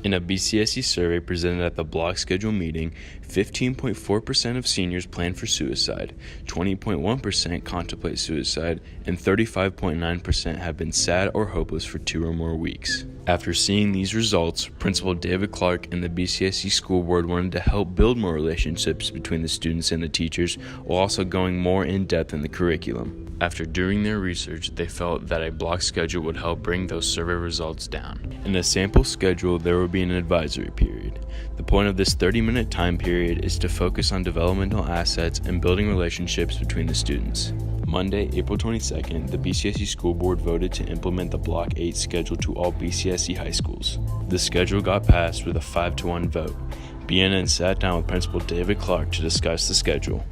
In a BCSE survey presented at the block schedule meeting, 15.4% of seniors plan for suicide, 20.1% contemplate suicide, and 35.9% have been sad or hopeless for 2 or more weeks. After seeing these results, Principal David Clark and the BCSE School Board wanted to help build more relationships between the students and the teachers, while also going more in depth in the curriculum. After doing their research, they felt that a block schedule would help bring those survey results down. In a sample schedule, there will be an advisory period. The point of this 30-minute time period is to focus on developmental assets and building relationships between the students. Monday, April 22nd, the BCSE School Board voted to implement the Block 8 schedule to all BCSE high schools. The schedule got passed with a 5-1 vote. BNN sat down with Principal David Clark to discuss the schedule.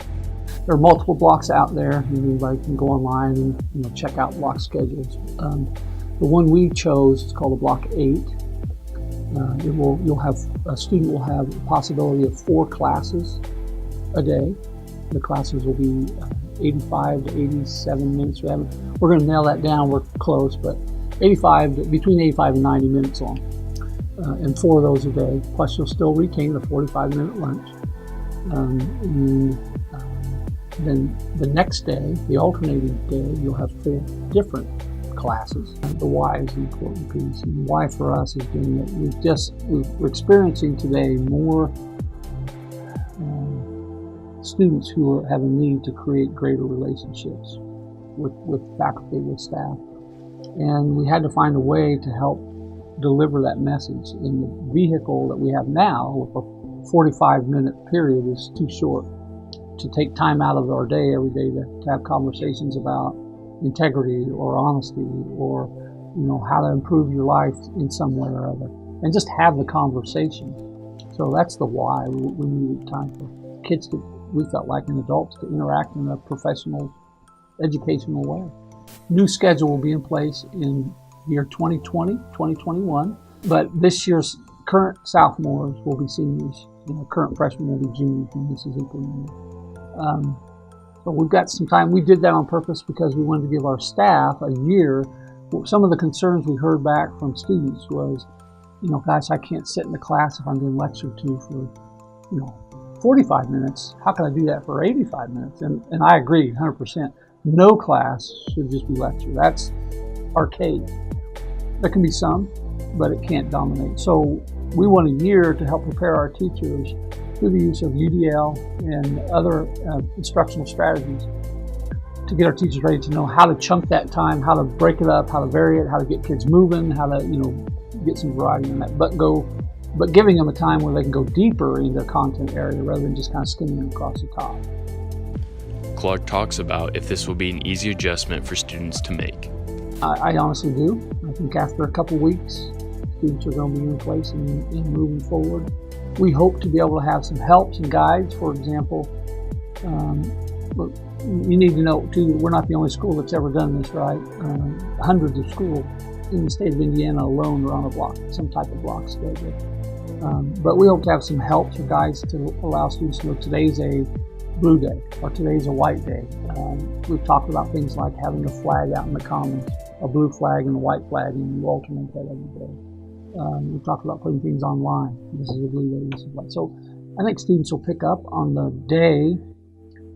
There are multiple blocks out there. Anybody can go online and check out block schedules. The one we chose is called a Block 8. A student will have the possibility of 4 classes a day. The classes will be 85 to 87 minutes. We're going to nail that down. We're close, but between 85 and 90 minutes long, and 4 of those a day. Plus, you'll still retain the 45-minute lunch. Then the next day, the alternating day, you'll have 4 different classes. The why is the important piece. And the why for us is being that we're experiencing today more students who have a need to create greater relationships with faculty, with staff. And we had to find a way to help deliver that message. And the vehicle that we have now, with a 45-minute period, is too short to take time out of our day every day to have conversations about integrity or honesty or how to improve your life in some way or other, and just have the conversation. So that's the why we needed time for kids to, we felt like, and adults to interact in a professional, educational way. New schedule will be in place in year 2020, 2021, but this year's current sophomores will be seniors. Current freshmen will be juniors when this is implemented. So we've got some time. We did that on purpose because we wanted to give our staff a year. Some of the concerns we heard back from students was, gosh, I can't sit in the class if I'm being lectured to for, 45 minutes. How can I do that for 85 minutes? And I agree 100%. No class should just be lecture. That's arcade. There can be some, but it can't dominate. So we want a year to help prepare our teachers through the use of UDL and other instructional strategies to get our teachers ready to know how to chunk that time, how to break it up, how to vary it, how to get kids moving, how to get some variety in that, but giving them a time where they can go deeper in their content area rather than just kind of skimming across the top. Clark talks about if this will be an easy adjustment for students to make. I honestly do. I think after a couple weeks, students are going to be in place and moving forward. We hope to be able to have some helps and guides. For example, but you need to know too, we're not the only school that's ever done this, right? Hundreds of schools in the state of Indiana alone are on some type of block schedule. But we hope to have some helps or guides to allow students to know today's a blue day or today's a white day. We've talked about things like having a flag out in the commons, a blue flag and a white flag, and you alternate that every day. We talked about putting things online. This is a blue day, this is white. So I think students will pick up on the day.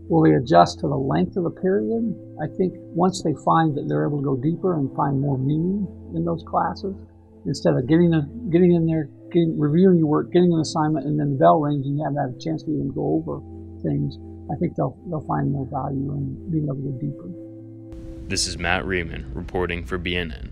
Will they adjust to the length of the period? I think once they find that they're able to go deeper and find more meaning in those classes, instead of getting in there, reviewing your work, getting an assignment, and then the bell rings and you haven't had a chance to even go over things, I think they'll find more value in being able to go deeper. This is Matt Ruehman reporting for BNN.